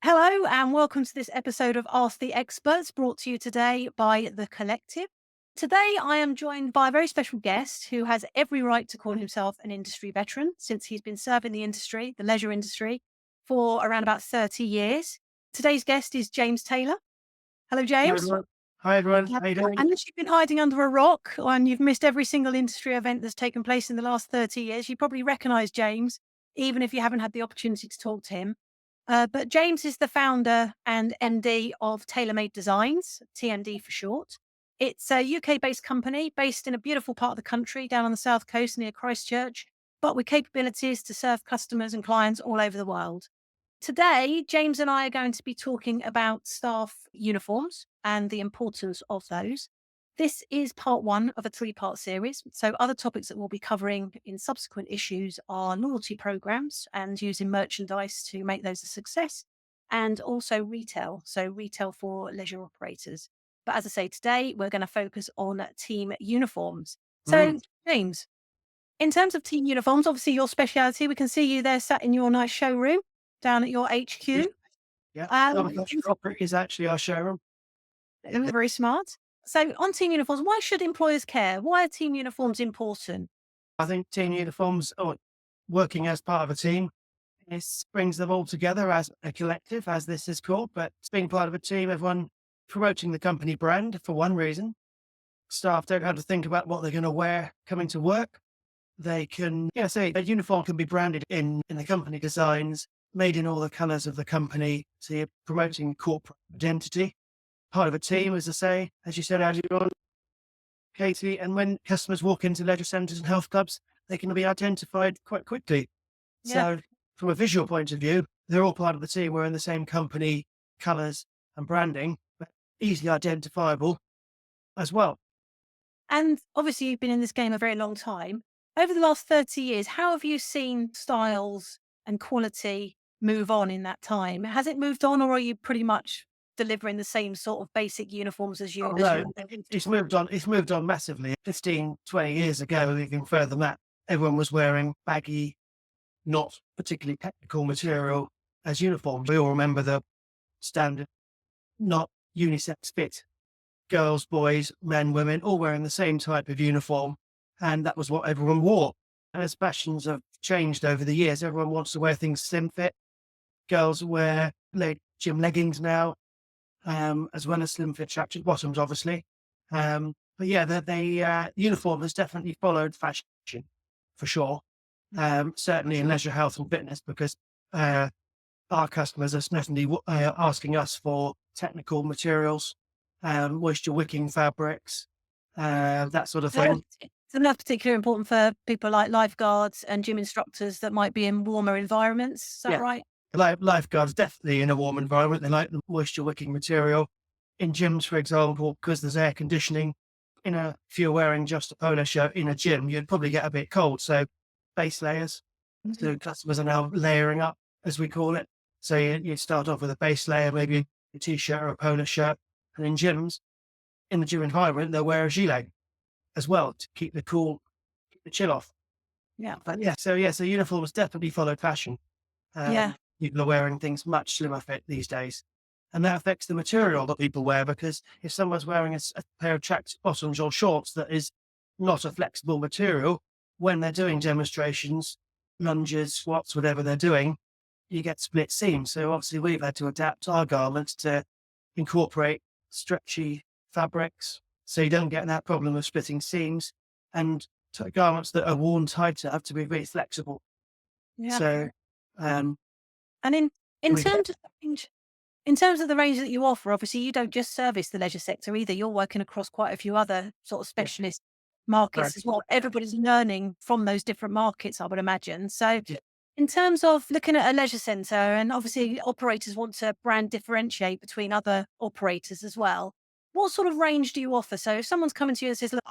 Hello and welcome to this episode of Ask the Experts, brought to you today by The Collective. Today I am joined by a very special guest who has every right to call himself an industry veteran since he's been serving the industry, the leisure industry, for around about 30 years. Today's guest is James Taylor. Hello, Hi James. everyone. Hi everyone. Yep. How you doing? Unless you've been hiding under a rock and you've missed every single industry event that's taken place in the last 30 years, you probably recognise James, even if you haven't had the opportunity to talk to him. But James is the founder and MD of TaylorMadeDesigns, TMD for short. It's a UK-based company based in a beautiful part of the country down on the south coast near Christchurch, but with capabilities to serve customers and clients all over the world. Today, James and I are going to be talking about staff uniforms and the importance of those. This is part one of a three-part series. So, other topics that we'll be covering in subsequent issues are loyalty programs and using merchandise to make those a success, and also retail. So, retail for leisure operators. But as I say, today we're going to focus on team uniforms. Mm. So, James, in terms of team uniforms, obviously your speciality, we can see you there sat in your nice showroom down at your Yeah. HQ. Yeah. Um, Opera is actually our showroom. Very smart. So on team uniforms, why should employers care? Why are team uniforms important? I think team uniforms or working as part of a team brings them all together as a collective, as this is called. But being part of a team, everyone promoting the company brand for one reason. Staff don't have to think about what they're going to wear coming to work. They can, say a uniform can be branded in the company designs, made in all the colours of the company. So you're promoting corporate identity. Part of a team, as I say, as you said earlier on, Katie, and when customers walk into leisure centres and health clubs, they can be identified quite quickly. Yeah. So from a visual point of view, they're all part of the team. We're in the same company, colours and branding, but easily identifiable as well. And obviously you've been in this game a very long time. Over the last 30 years, how have you seen styles and quality move on in that time? Has it moved on or are you pretty much delivering the same sort of basic uniforms as Oh you no, were? it's moved on. It's moved on massively. 15, 20 years ago, even further than that, everyone was wearing baggy, not particularly technical material as uniforms. We all remember the standard, not unisex fit. Girls, boys, men, women, all wearing the same type of uniform. And that was what everyone wore. And as fashions have changed over the years, everyone wants to wear things slim fit. Girls wear gym leggings now, as well as slim fit tracksuit bottoms, obviously. But yeah, the uniform has definitely followed fashion for sure. Certainly in leisure, health and fitness, because our customers are certainly asking us for technical materials, moisture wicking fabrics, that sort of thing. So that's particularly important for people like lifeguards and gym instructors that might be in warmer environments. Is that Yeah. right? Lifeguards definitely in a warm environment. They like the moisture wicking material. In gyms, for example, because there's air conditioning, if you're wearing just a polo shirt in a gym, you'd probably get a bit cold. So base layers. Mhm. So customers are now layering up, as we call it. So you start off with a base layer, maybe a t-shirt or a polo shirt. And in gyms, in the gym environment, they'll wear a gilet as well to keep the keep the chill off. Yeah. But so uniforms definitely followed fashion. Yeah. People are wearing things much slimmer fit these days. And that affects the material that people wear, because if someone's wearing a pair of tracksuit bottoms or shorts that is not a flexible material, when they're doing demonstrations, lunges, squats, whatever they're doing, you get split seams. So obviously we've had to adapt our garments to incorporate stretchy fabrics so you don't get that problem of splitting seams. And garments that are worn tighter have to be very flexible. Yeah. So um, And in we terms of in terms of the range that you offer, obviously you don't just service the leisure sector either. You're working across quite a few other sort of yeah, specialist markets correct. as well. Everybody's learning from those different markets, I would imagine. So Yeah. in terms of looking at a leisure centre, and obviously operators want to brand differentiate between other operators as well. What sort of range do you offer? So if someone's coming to you and says, "Look,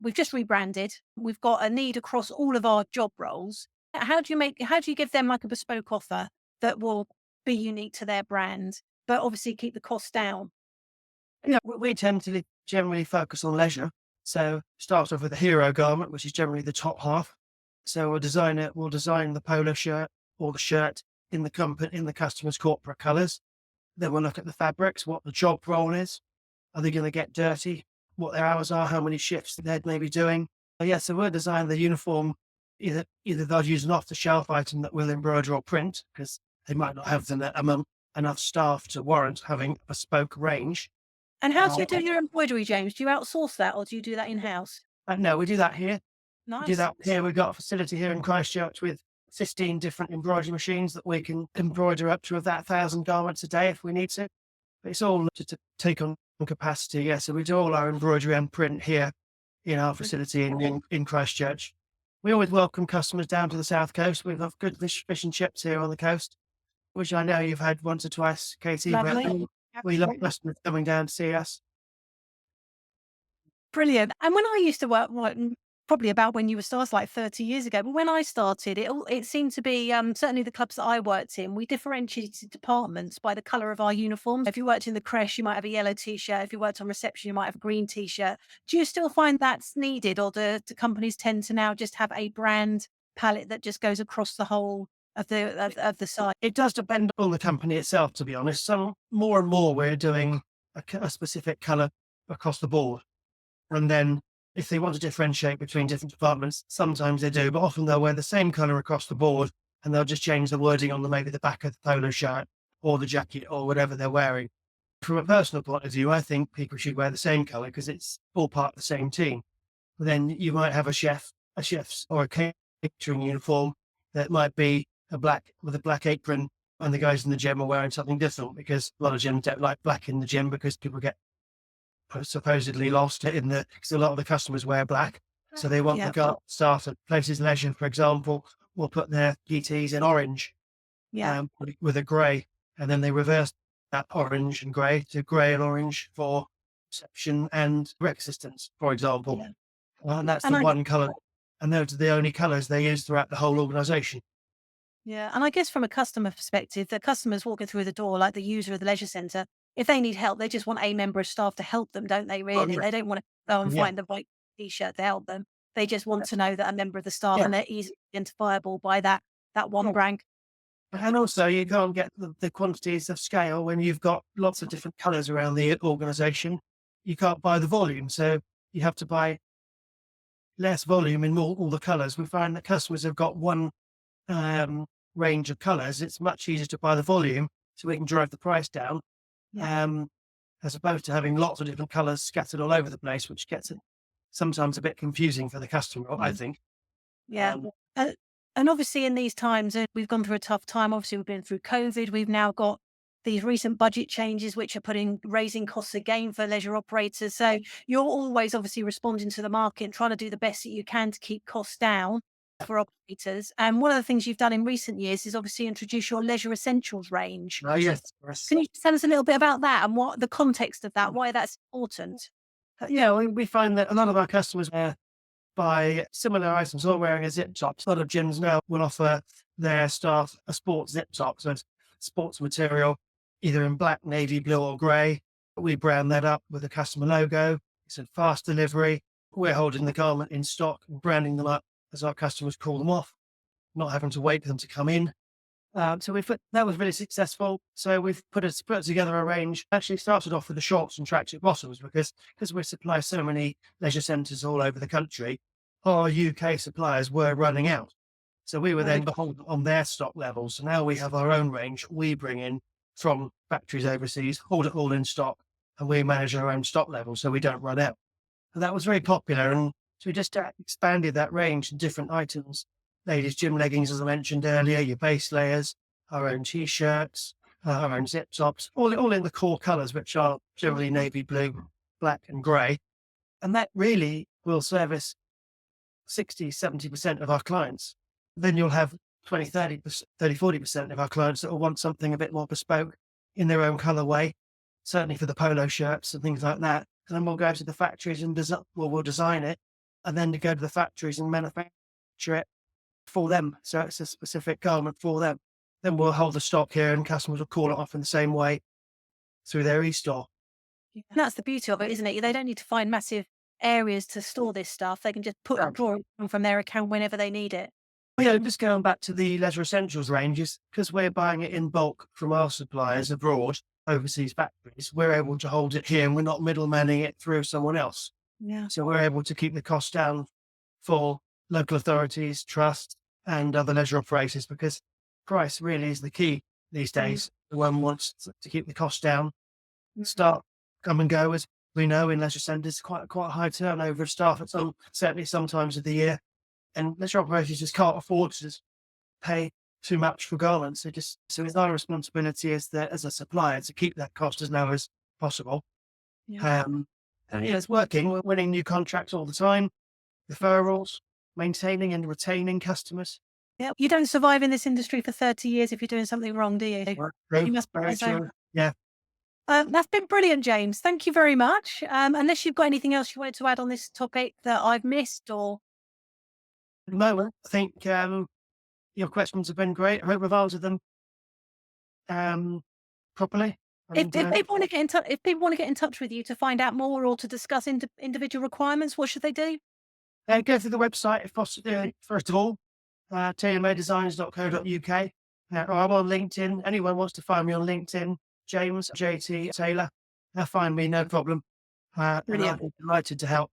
we've just rebranded. We've got a need across all of our job roles." How do you give them like a bespoke offer that will be unique to their brand, but obviously keep the costs down? Yeah, we tend to generally focus on leisure. So start off with a hero garment, which is generally the top half. So we'll design the polo shirt or the shirt in the customer's corporate colours. Then we'll look at the fabrics, what the job role is. Are they going to get dirty? What their hours are, how many shifts they're maybe doing. Yeah, so we'll design the uniform. Either they'll use an off-the-shelf item that will embroider or print, because they might not have enough staff to warrant having a bespoke range. And how do Uh, you do your embroidery, James? Do you outsource that or do you do that in-house? no, we do that here. We do Nice. that here. We've got a facility here in Christchurch with 15 different embroidery machines that we can embroider up to about 1,000 garments a day if we need to. But it's all to take on capacity. Yeah, so we do all our embroidery and print here in our facility in Christchurch. We always welcome customers down to the south coast. We've got good fish and chips here on the coast, which I know you've had once or twice, Katie. But Lovely. we love customers coming down to see us. Brilliant. And when I used to work, probably about when you were started, like 30 years ago, but when I started, it seemed to be certainly the clubs that I worked in, we differentiated departments by the colour of our uniforms. If you worked in the creche, you might have a yellow t-shirt. If you worked on reception, you might have a green t-shirt. Do you still find that's needed, or do companies tend to now just have a brand palette that just goes across the whole of the site? It does depend on the company itself, to be honest. Some more and more we're doing a specific colour across the board. And then if they want to differentiate between different departments, sometimes they do, but often they'll wear the same colour across the board and they'll just change the wording on maybe the back of the polo shirt or the jacket or whatever they're wearing. From a personal point of view, I think people should wear the same colour because it's all part of the same team. Then you might have a chef's or a catering uniform that might be with a black apron, and the guys in the gym are wearing something different, because a lot of gyms don't like black in the gym because people get supposedly lost because a lot of the customers wear black. So they want Yeah. the staff at Places Leisure, for example, will put their GTs in orange, Yeah. with a grey, and then they reverse that orange and grey to grey and orange for reception and rec assistants, for example. Yeah. And that's And the I one colour, and those are the only colours they use throughout the whole organisation. Yeah, and I guess from a customer perspective, the customers walking through the door, like the user of the leisure centre, if they need help, they just want a member of staff to help them, don't they? Oh, Really, yeah. they don't want to go and Yeah, find the right t-shirt to help them. They just want to know that a member of the staff, yeah. and they're easily identifiable by that one brand. And also, you can't get the quantities of scale when you've got lots of different colours around the organisation. You can't buy the volume, so you have to buy less volume in all the colours. We find that customers have got one range of colours. It's much easier to buy the volume, so we can drive the price down, Yeah, um, as opposed to having lots of different colours scattered all over the place, which gets it sometimes a bit confusing for the customer, I yeah, think. yeah. Um, Uh, and obviously, in these times, we've gone through a tough time. Obviously, we've been through COVID. We've now got these recent budget changes, which are raising costs again for leisure operators. So you're always obviously responding to the market and trying to do the best that you can to keep costs down for operators. And one of the things you've done in recent years is obviously introduce your leisure essentials range. oh, yes. Can you tell us a little bit about that and what the context of that, why that's important? Yeah, we find that a lot of our customers buy similar items, all wearing a zip top. A lot of gyms now will offer their staff a sports zip top, so it's sports material, either in black, navy blue, or grey. We brand that up with a customer logo. It's a fast delivery. We're holding the garment in stock and branding them up as our customers call them off, not having to wait for them to come in. That was really successful. So we've put together a range. Actually started off with the shorts and tracksuit bottoms because we supply so many leisure centres all over the country. Our UK suppliers were running out, so we were then Right. beholden on their stock levels. So now we have our own range. We bring in from factories overseas, hold it all in stock, and we manage our own stock levels so we don't run out. And that was very popular, and so we just expanded that range to different items. Ladies' gym leggings, as I mentioned earlier, your base layers, our own t-shirts, our own zip tops, all in the core colours, which are generally navy blue, black and grey. And that really will service 60, 70% of our clients. Then you'll have 20, 30, 40% of our clients that will want something a bit more bespoke in their own colourway, certainly for the polo shirts and things like that. And then we'll go to the factories and we'll design it, and then to go to the factories and manufacture it for them. So it's a specific garment for them. Then we'll hold the stock here and customers will call it off in the same way through their e-store. And that's the beauty of it, isn't it? They don't need to find massive areas to store this stuff. They can just draw it from their account whenever they need it. Well, yeah, just going back to the leisure essentials ranges, because we're buying it in bulk from our suppliers abroad, overseas factories, we're able to hold it here and we're not middlemaning it through someone else. Yeah. So we're able to keep the cost down for local authorities, trusts, and other leisure operators because price really is the key these Mm, days. One wants to keep the cost down. mm. Staff come and go, as we know, in leisure centres, quite a high turnover of staff at certainly sometimes of the year. And leisure operators just can't afford to just pay too much for garments. So it's our responsibility as a supplier to keep that cost as low as possible. Yeah. Um, and it's working. We're winning new contracts all the time, referrals, maintaining and retaining customers. Yeah. You don't survive in this industry for 30 years if you're doing something wrong, do you? Right. True, You must very so, true. Yeah. that's been brilliant, James. Thank you very much. Unless you've got anything else you wanted to add on this topic that I've missed or At the moment, I think your questions have been great. I hope we've answered them properly. And if people want to get in touch, if people want to get in touch with you to find out more or to discuss individual requirements, what should they do? go through the website if possible, first of all, TaylorMadeDesigns.co.uk. Or I'm on LinkedIn. Anyone wants to find me on LinkedIn, James JT Taylor, they'll find me, no problem. And I'll Brilliant. be delighted to help.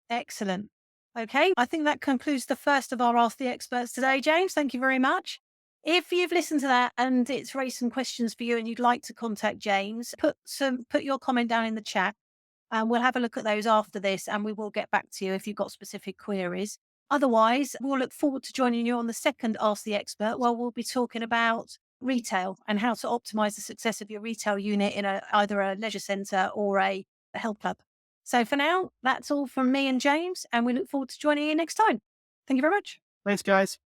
Excellent. Okay, I think that concludes the first of our Ask the Experts today, James. Thank you very much. If you've listened to that and it's raised some questions for you and you'd like to contact James, put your comment down in the chat and we'll have a look at those after this and we will get back to you if you've got specific queries. Otherwise, we'll look forward to joining you on the second Ask the Expert where we'll be talking about retail and how to optimize the success of your retail unit in either a leisure centre or a health club. So for now, that's all from me and James, and we look forward to joining you next time. Thank you very much. Thanks, guys.